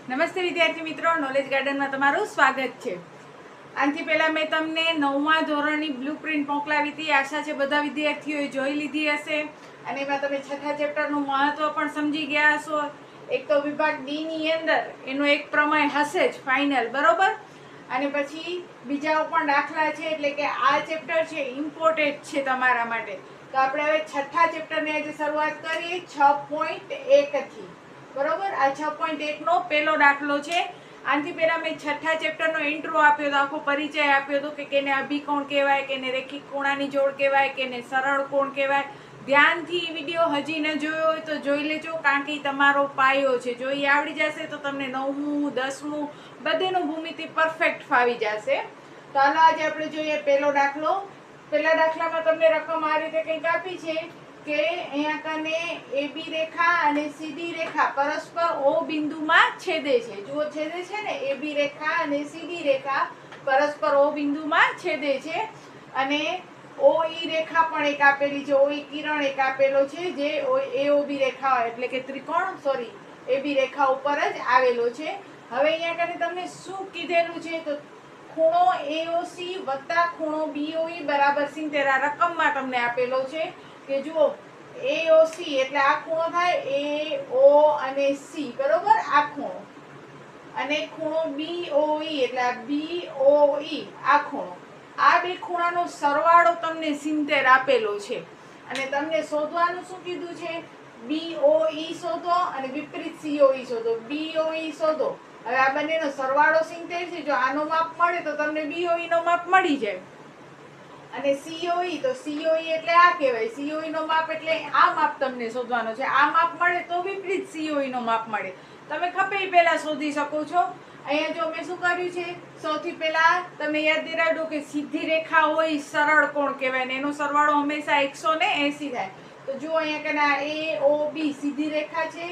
નમસ્તે વિદ્યાર્થી મિત્રો, નોલેજ ગાર્ડનમાં તમારું સ્વાગત છે. આનાથી પહેલાં મેં તમને 9મા ધોરણની બ્લુપ્રિન્ટ મોકલાવી હતી. આશા છે બધા વિદ્યાર્થીઓએ જોઈ લીધી હશે અને એમાં તમે છઠ્ઠા ચેપ્ટરનું મહત્ત્વ પણ સમજી ગયા હશો. એક તો વિભાગ ડીની અંદર એનું એક પ્રમેય હશે જ ફાઇનલ, બરોબર. અને પછી બીજા પણ દાખલા છે, એટલે કે આ ચેપ્ટર છે ઇમ્પોર્ટન્ટ છે તમારા માટે. તો આપણે હવે છઠ્ઠા ચેપ્ટરની આજે શરૂઆત કરીએ 6.1 થી, બરોબર. આ 6.1 નો પહેલો દાખલો છે. આનાથી પહેલા મેં છઠ્ઠા ચેપ્ટરનો ઇન્ટ્રો આપ્યો હતો, આખો પરિચય આપ્યો હતો કે કેને અભિકોણ કહેવાય, કેને રેખિક કોણાની જોડ કહેવાય, કેને સરળ કોણ કહેવાય. ધ્યાનથી વિડીયો હજી ન જોયો હોય તો જોઈ લેજો, કારણ કે તમારો પાયો છે. જો એ આવડી જશે તો તમને 9મું 10મું બધેનું ભૂમિતિ પરફેક્ટ ફાવી જશે. તો હાલો આજે આપણે જોઈએ પહેલો દાખલો. પહેલા દાખલામાં તમને રકમ આ રીતે કંઈક આપી છે કે અહીંયા કને AB રેખા અને CD રેખા પરસ્પર O બિંદુમાં છેદે છે. જુઓ છેદે છે ને, AB રેખા અને CD રેખા પરસ્પર O બિંદુમાં છેદે છે. અને OE રેખા પણ એક આપેલી છે, OE કિરણ એક આપેલો છે જે AOB રેખા એટલે કે ત્રિકોણ AB રેખા ઉપર જ આવેલો છે. હવે અહીંયા કને તમને શું કીધેલું છે તો ખૂણો AOC વત્તા ખૂણો BOE બરાબર 70 આ રકમમાં તમને આપેલો છે. કે જુઓ AOC એટલે આ ખૂણો થાય AO અને C, બરોબર, આ ખૂણો. અને ખૂણો BOE એટલે આ BOE આ ખૂણો. આ બે ખૂણાનો સરવાળો તમને 70 આપેલો છે. અને તમને શોધવાનું શું કીધું છે? BOE શોધો અને વિપરીત COE શોધો. BOE શોધો. હવે આ બંનેનો સરવાળો 70 છે. જો આનો માપ મળે તો તમને BOE નો માપ મળી જાય. અને COE તો COE એટલે આ કહેવાય. COE નો માપ એટલે આ માપ તમને શોધવાનો છે. આ માપ મળે તો વિપરીત COE નો માપ મળે. તમે ખપે પહેલા શોધી શકો છો. અહીંયા જો મેં શું કર્યું છે, સૌથી પહેલા તમે યાદ દિલાવજો કે સીધી રેખા હોય સરળ કોણ કહેવાય ને એનો સરવાળો હંમેશા 180 થાય. તો જુઓ અહીંયા કને AOB સીધી રેખા છે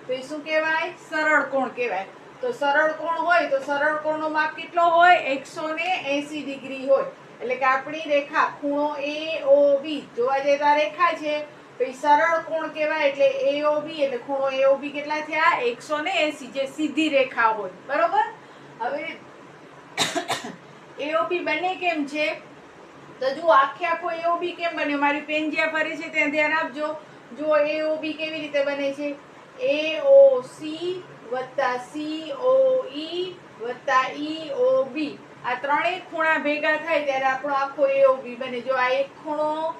તો એ શું કહેવાય? સરળ કોણ કહેવાય. તો સરળ કોણ હોય તો સરળ કોણનો માપ કેટલો હોય? 180 ડિગ્રી હોય. એટલે કે આપણી રેખા ખૂણો AOB જોવા જઈએ તો આ રેખા છે તો એ સરળ કોણ કહેવાય. એટલે AOB એટલે ખૂણો AOB કેટલા થયા? 180, જે સીધી રેખા હોય, બરોબર. હવે AOB બને કેમ છે તો જુઓ આખે આખો AOB કેમ બન્યો? મારી પેન જ્યાં ફરે છે ત્યાં ધ્યાન આપજો. જુઓ AOB કેવી રીતે બને છે? AOC વત્તા COE વત્તા EOB આ ત્રણેય ખૂણા ભેગા થાય ત્યારે આપણો આખો AOB બને. જો આ એક ખૂણો,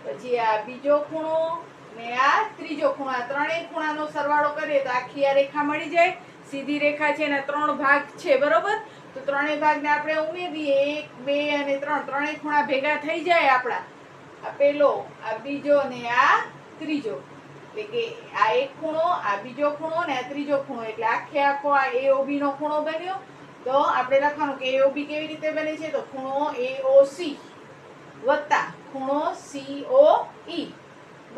પછી આ બીજો ખૂણો ને આ ત્રીજો ખૂણો, આ ત્રણેય ખૂણાનો સરવાળો કરીએ તો આખી આ રેખા મળી જાય. સીધી રેખા છે એના 3 ભાગ છે, બરોબર. તો ત્રણેય ભાગને આપણે ઉમેરીએ 1 2 અને 3, ત્રણેય ખૂણા ભેગા થઈ જાય આપણા. આ પહેલો, આ બીજો ને આ ત્રીજો. એટલે કે આ એક ખૂણો, આ બીજો ખૂણો ને આ ત્રીજો ખૂણો, એટલે આખે આખો આ AOB નો ખૂણો બન્યો. તો આપણે લખવાનું કે AOB કેવી રીતે બને છે તો ખૂણો AOC વત્તા ખૂણો COE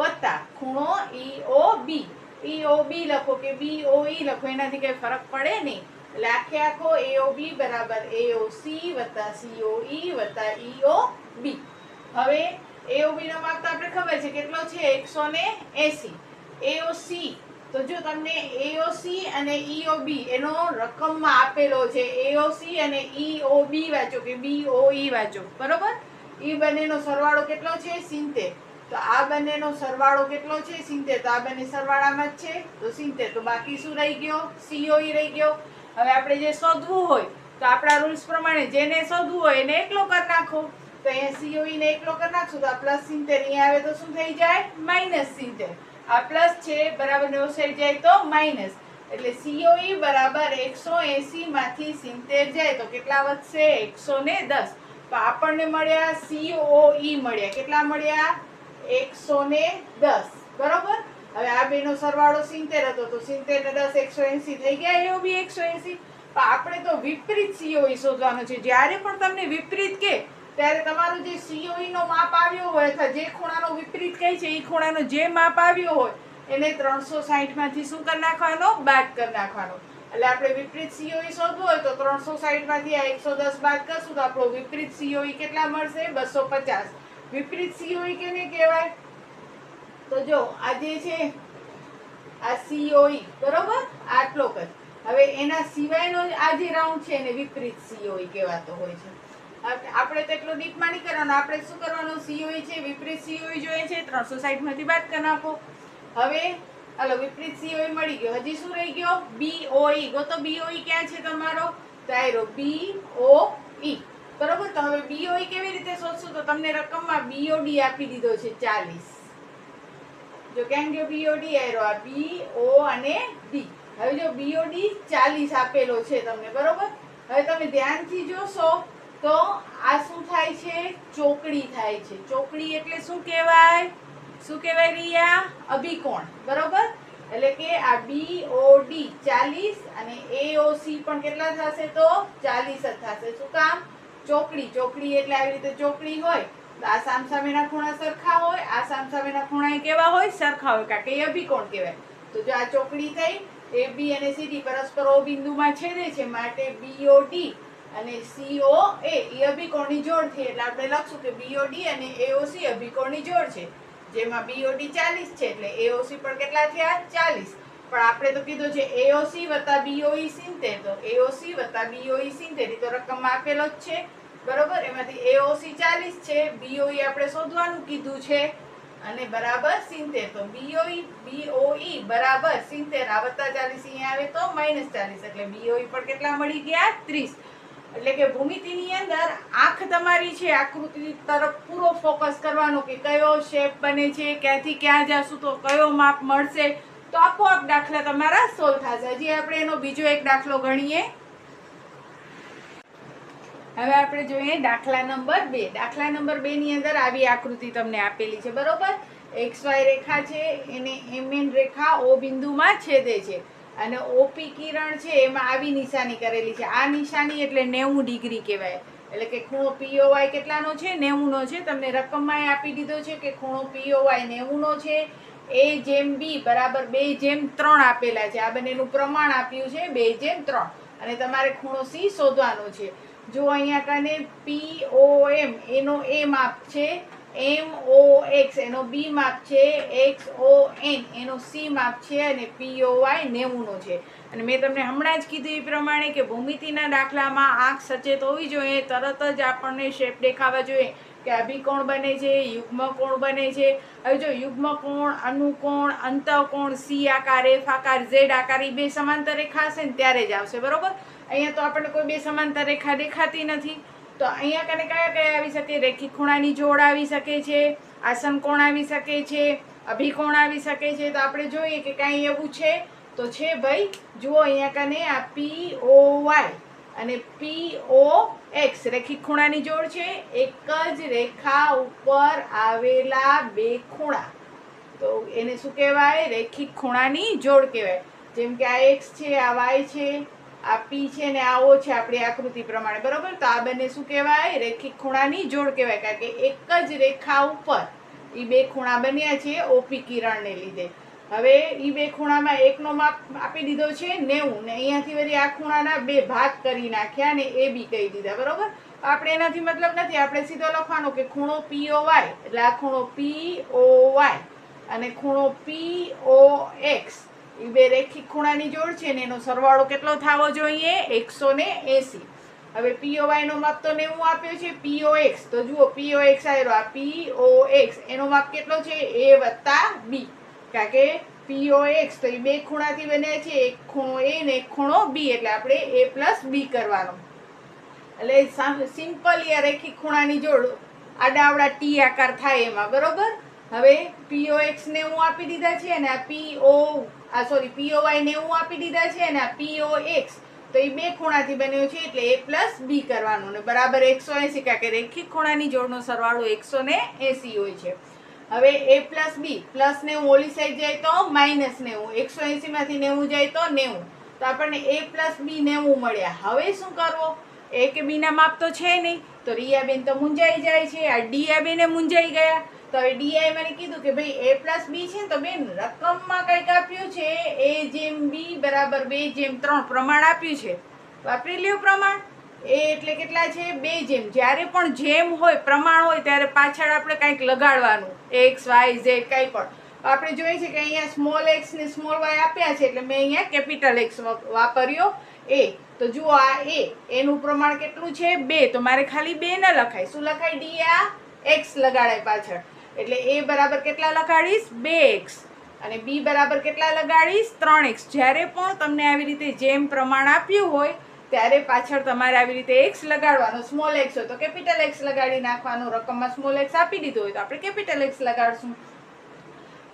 વત્તા ખૂણો EOB. EOB લખો કે BOE લખો, એનાથી કઈ ફરક પડે નહીં. એટલે આખે આખો AOB બરાબર AOC વત્તા COE વત્તા EOB. હવે AOB નો માપ તો આપણે ખબર છે કેટલો છે? 180. AOC તો જો તમને AOC અને EOB એનો રકમમાં આપેલો છે. AOC અને EOB વાંચો કે BOE વાંચો, બરોબર. એ બંનેનો સરવાળો કેટલો છે? 70. તો આ બંનેનો સરવાળો કેટલો છે? 70. તો આ બંને સરવાળામાં જ છે તો 70. તો બાકી શું રહી ગયો? COE રહી ગયો. હવે આપણે જે શોધવું હોય તો આપણા રૂલ્સ પ્રમાણે જેને શોધવું હોય એને એકલો કરી નાખો. તો અહીંયા COE ને એકલો કરી નાખશું તો આ +70 અહીંયા આવે તો શું થઈ જાય? -70. આ પ્લસ છે બરાબર ને સાઈડ જાય તો માઇનસ. એટલે COE બરાબર 180 માંથી 70 જાય તો કેટલા વધશે? 110. તો આપણને મળ્યા COE મળ્યા. કેટલા મળ્યા? 110, બરોબર. હવે આ બેનો સરવાળો 70 હતો તો 70 ને 10 180 થઈ ગયા. AOB 180. તો આપણે તો વિપરીત COE શોધવાનો છે. જ્યારે પણ તમને વિપરીત કે ત્યારે તમારું જે COE નો માપ આવ્યો હોય અથવા જે ખૂણાનો વિપરીત કહે છે એ ખૂણાનો જે માપ આવ્યો હોય એને 360 માંથી શું કરી નાખવાનો? બાદ કરી નાખવાનો. એટલે આપણે વિપરીત COE શોધવું હોય તો 360 માંથી આ 110 બાદ કરશું તો આપણો વિપરીત COE કેટલા મળશે? 250. વિપરીત COE કેને કહેવાય? તો જો આ જે છે આ COE, બરોબર, આટલો જ. હવે એના સિવાયનો આ જે રાઉન્ડ છે એને વિપરીત COE કહેવાતો હોય છે. આપણે તો એટલું ડીપમાં નહીં કરવાનું, આપણે શું કરવાનું, COE છે વિપરીત COE જોઈએ છે, 360 માંથી બાદ કરી નાખો. હવે હાલો વિપરીત COE મળી ગયો, હજી શું રહી ગયો, BOE. ગોતો BOE ક્યાં છે તમારો, તાયરો BOE, બરોબર. તો હવે BOE કેવી રીતે શોધશું, તો તમને રકમમાં BOD આપી દીધો છે 40. જો ક્યાં ગયો BOD, આયરો આ BO અને D. હવે જો BOD 40 આપેલો છે તમને, બરોબર. હવે તમે ધ્યાનથી જોશો તો આ શું થાય છે, ચોકડી થાય છે. ચોકડી એટલે શું કહેવાય, શું કહેવાય રિયા, અભિકોણ, બરોબર. એટલે કે આ BOD 40 અને AOC પણ કેટલા થશે, તો 40 જ થશે. શું કામ, ચોકડી. ચોકડી એટલે આવી રીતે ચોકડી હોય, આ સામસામેના ખૂણા સરખા હોય, આ સામસામેના ખૂણા કેવા હોય, સરખા હોય, કારણ કે એ અભિકોણ કહેવાય. તો જો આ ચોકડી થઈ, AB અને CD પરસ્પર O બિંદુમાં છેદે છે, માટે BOD અને COA એ અભિકોણની જોડ થઈ. એટલે આપણે લખશું કે BOD અને AOC અભિકોણની જોડ છે, જેમાં BOD 40 છે એટલે AOC પણ કેટલા થયા, 40. પણ આપણે તો કીધું છે AOC વત્તા BOE 70, તો AOC વત્તા BOE 70 તો રકમમાં આપેલો જ છે, બરોબર. એમાંથી AOC 40 છે, BOE આપણે શોધવાનું કીધું છે, અને બરાબર 70. તો BOE બરાબર 70, આ વત્તા 40 અહીંયા આવે તો -40, એટલે BOE પણ કેટલા મળી ગયા, 30. એટલે કે ભૂમિતિની અંદર આંખ તમારી છે આકૃતિ તરફ પૂરો ફોકસ કરવાનો કે કયો શેપ બને છે, ક્યાંથી ક્યાં જશું તો કયો માપ મળશે, તો આપોઆપ દાખલા તમારા સોલ્વ થશે. હજી આપણે એનો બીજો એક દાખલો ગણીએ. હવે આપણે જોઈએ દાખલા નંબર 2. દાખલા નંબર 2 ની અંદર આવી આકૃતિ તમને આપેલી છે, બરોબર. XY રેખા છે, એને MN રેખા O બિંદુમાં છેદે છે, અને OP કિરણ છે એમાં આવી નિશાની કરેલી છે. આ નિશાની એટલે 90 ડિગ્રી કહેવાય. એટલે કે ખૂણો POY કેટલાનો છે, 90 નો છે. તમને રકમમાં આપી દીધો છે કે ખૂણો POY 90 નો છે. A/B બરાબર 2/3 આપેલા છે. આ બંનેનું પ્રમાણ આપ્યું છે 2/3, અને તમારે ખૂણો C શોધવાનો છે. જો અહીંયા કને POM એનો A માપ છે, MOX એનો B માપ છે, XON એનો C માપ છે, અને POY 90 નો છે. અને મેં તમને હમણાં જ કીધું એ પ્રમાણે કે ભૂમિતિના દાખલામાં આંખ સચેત હોવી જોઈએ, તરત જ આપણને શેપ દેખાવા જોઈએ કે અભિકોણ બને છે, યુગ્મકોણ બને છે. હવે જો યુગ્મકોણ, અનુકોણ, અંતઃકોણ, C આકાર, F આકાર, Z આકાર એ બે સમાંતર રેખા હશે ને ત્યારે જ આવશે, બરોબર. અહીંયા તો આપણને કોઈ બે સમાંતર રેખા દેખાતી નથી, તો અહીંયા કને કયા કયા આવી શકે, રેખિક ખૂણાની જોડ આવી શકે છે, આસન કોણ આવી શકે છે, અભિકોણ આવી શકે છે. તો આપણે જોઈએ કે કાંઈ એવું છે, તો છે ભાઈ. જુઓ અહીંયા કને આ POY અને POX રેખિક ખૂણાની જોડ છે, એક જ રેખા ઉપર આવેલા બે ખૂણા, તો એને શું કહેવાય, રેખિક ખૂણાની જોડ કહેવાય. જેમ કે આ X છે, આ Y છે, આ P છે ને આ O છે આપણી આકૃતિ પ્રમાણે, બરોબર. તો આ બંને શું કહેવાય, રેખિક ખૂણાની જોડ કહેવાય, કારણ કે એક જ રેખા ઉપર એ બે ખૂણા બન્યા છે OP કિરણને લીધે. હવે એ બે ખૂણામાં એકનો માપ આપી દીધો છે 90, ને અહીંયાથી વળી આ ખૂણાના બે ભાગ કરી નાખ્યા અને AB કહી દીધા, બરોબર. આપણે એનાથી મતલબ નથી, આપણે સીધો લખવાનો કે ખૂણો POY એટલે આ ખૂણો POY અને ખૂણો POX એ બે રેખિક ખૂણાની જોડ છે ને એનો સરવાળો કેટલો થવો જોઈએ, 180. હવે POY નો માપ તો 90 આપ્યો છે, POX તો જુઓ POX આવ્યો, આ POX એનો માપ કેટલો છે, A વત્તા B, કારણ કે POX તો એ બે ખૂણાથી બન્યા છે, એક ખૂણો A ને એક ખૂણો B, એટલે આપણે A પ્લસ B કરવાનો. એટલે સિમ્પલ આ રેખિક ખૂણાની જોડ આડાવડા T આકાર થાય એમાં, બરોબર. હવે POX 90 આપી દીધા છે, અને આ POY 90 આપી દીધા છે, અને આ POX તો એ બે ખૂણાથી બન્યો છે એટલે A પ્લસ B કરવાનું, અને બરાબર 180, કારણ કે રેખિક ખૂણાની જોડનો સરવાળો 180 હોય છે. હવે A પ્લસ B પ્લસ 90 ઓલી સાઈડ જાય તો -90, 180 માંથી 90 જાય તો 90, તો આપણને A પ્લસ B 90 મળ્યા. હવે શું કરવો, A કે B ના માપ તો છે નહીં, તો રિયાબેન તો મૂંઝાઈ જાય છે, આ ડિયાબેને મૂંઝાઈ ગયા. તો હવે ડીઆઈ મને કીધું કે ભાઈ A પ્લસ B છે, તો બેન રકમમાં કંઈક આપ્યું છે A/B બરાબર 2/3 પ્રમાણ આપ્યું છે, વાપરી લ્યો પ્રમાણ. A એટલે કેટલા છે, 2 જ્યારે પણ જેમ હોય પ્રમાણ હોય ત્યારે પાછળ આપણે કંઈક લગાડવાનું, X Y Z કંઈ પણ. આપણે જોઈએ છે કે અહીંયા સ્મોલ એક્સ ને સ્મોલ વાય આપ્યા છે એટલે મેં અહીંયા કેપિટલ એક્સ વાપર્યો એ. તો જુઓ આ એનું પ્રમાણ કેટલું છે 2. તો મારે ખાલી 2 ન લખાય, શું લખાય ડી આ એક્સ લગાડાય પાછળ, એટલે એ બરાબર કેટલા લગાડીશ 2x અને બી બરાબર કેટલા લગાડીશ 3x. જ્યારે પણ તમને આવી રીતે જેમ પ્રમાણ આપ્યું હોય ત્યારે પાછળ તમારે આવી રીતે એક્સ લગાડવાનો. સ્મોલ એક્સ હોય તો કેપિટલ એક્સ લગાડી નાખવાનો, રકમમાં સ્મોલ એક્સ આપી દીધો હોય તો આપણે કેપિટલ એક્સ લગાડશું.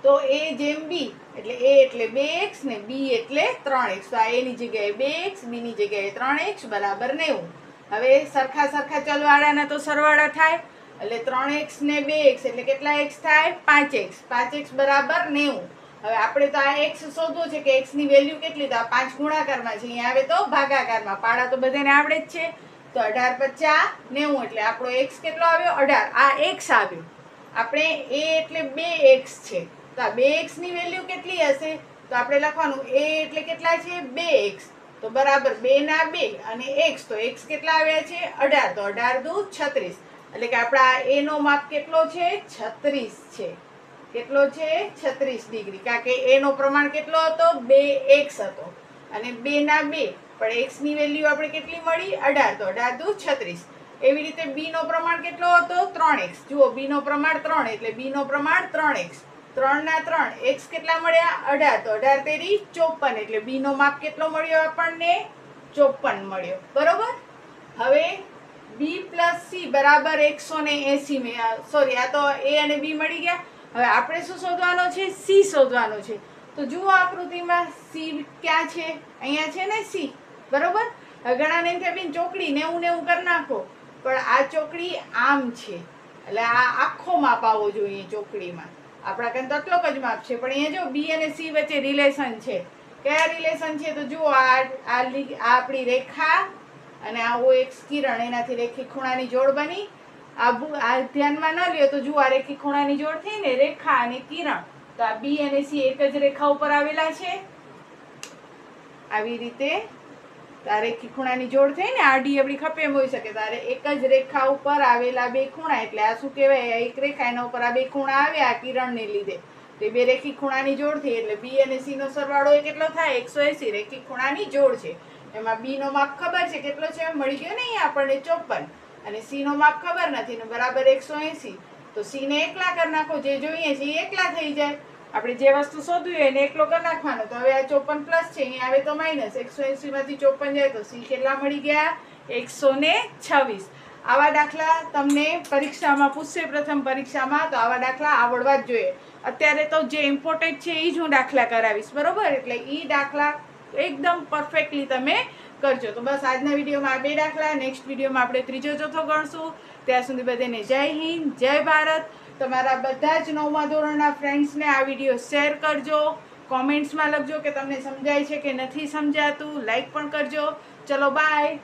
તો એ જેમ બી એટલે એ એટલે 2x ને બી એટલે 3x. તો આ એની જગ્યાએ 2x, બીની જગ્યાએ 3x બરાબર 90. હવે સરખા ચલવાળાના તો સરવાળા થાય એટલે 3x ને 2x એટલે કેટલા x થાય 5x. 5x બરાબર 90. હવે આપણે તો આ x શોધવો છે કે x ની વેલ્યુ કેટલી, તો આ 5 ગુણાકારમાં છે, અહીંયા આવે તો ભાગાકારમાં. પાડા તો બધાને આવડે જ છે. તો 18 50 90 એટલે આપણો x કેટલો આવ્યો 18. આ x આવ્યો. આપણે a એટલે 2x છે, તો આ 2x ની વેલ્યુ કેટલી હશે, તો આપણે લખવાનું a એટલે કેટલા છે 2x, તો બરાબર 2 ના 2 અને x, તો x કેટલા આવ્યા છે 18. તો 18 દુ 36 એટલે કે આપણા a નો માપ કેટલો છે 36 છે. કેટલો છે 36 ડિગ્રી, કારણ કે a નો પ્રમાણ કેટલો હતો 2x હતો અને 2 ના 2 પણ x ની વેલ્યુ આપણે કેટલી મળી 18. તો 18 દુ 36. એવી રીતે b નો પ્રમાણ કેટલો હતો 3x. જુઓ b નો પ્રમાણ 3 એટલે b નો પ્રમાણ 3x. 3 ના 3 x કેટલા મળ્યા 18. તો 18 તેરી 54 એટલે b નો માપ કેટલો મળ્યો આપણને 54 મળ્યો. બરોબર. હવે b + c બરાબર 180. સોરી, આ તો a અને b મળી ગયા. હવે આપણે શું શોધવાનો છે c શોધવાનો છે. તો જુઓ આકૃતિમાં c ક્યાં છે, અહીંયા છે ને c. બરોબર. ઘણાને એમ થાય બેન ચોકડી 90 કરી નાખો, પણ આ ચોકડી આમ છે એટલે આ આખો માપ આવવો જોઈએ ચોકડીમાં. આપણા કાન તો આટલો જ માપ છે, પણ અહીંયા જો b અને c વચ્ચે રિલેશન છે. કયા રિલેશન છે, તો જુઓ આ આપણી રેખા અને આ OX કિરણ, એનાથી રેખી ખૂણાની જોડ બની. આ ધ્યાનમાં ન લ્યો તો જુઓ આ રેખી ખૂણાની જોડ થઈ ને રેખા અને કિરણ. તો આ b અને c એક જ રેખા ઉપર આવેલા છે આવી રીતે. આ રેખી ખૂણાની જોડ થઈ ને આડી આપણી ખપે એમ હોઈ શકે. તારે એક જ રેખા ઉપર આવેલા બે ખૂણા એટલે આ શું કહેવાય, એક રેખા એના ઉપર આ બે ખૂણા આવ્યા આ કિરણને લીધે, તો બે રેખી ખૂણાની જોડ થઈ એટલે b અને c નો સરવાળો એ કેટલો થાય 180. રેખી ખૂણાની જોડ છે, એમાં b નો માપ ખબર છે કેટલો છે મળી ગયો ને અહીંયા આપણને 54 અને c નો માપ ખબર નથી ને બરાબર 180. તો c ને એકલા કરી નાખો, જે જોઈએ છે એ એકલા થઈ જાય. આપણે જે વસ્તુ શોધવી હોય એને એકલો કરી નાખવાનો. તો હવે આ 54 પ્લસ છે, અહીંયા આવે તો માઇનસ. 180 માંથી 54 જાય તો c કેટલા મળી ગયા 126. આવા દાખલા તમને પરીક્ષામાં પૂછશે, પ્રથમ પરીક્ષામાં, તો આવા દાખલા આવડવા જ જોઈએ. અત્યારે તો જે ઇમ્પોર્ટન્ટ છે એ જ હું દાખલા કરાવીશ. બરોબર. એટલે એ દાખલા એકદમ પરફેક્ટલી તમે કરજો. તો બસ આજના વિડીયોમાં આ 2 દાખલા, નેક્સ્ટ વિડીયોમાં આપણે ત્રીજો ચોથો ગણશું. ત્યાં સુધી બધાને જય હિન્દ, જય ભારત. તમારા બધા જ 9મા ધોરણના ફ્રેન્ડ્સને આ વિડીયો શેર કરજો. કોમેન્ટ્સમાં લખજો કે તમને સમજાય છે કે નથી સમજાતું. લાઈક પણ કરજો. ચલો બાય.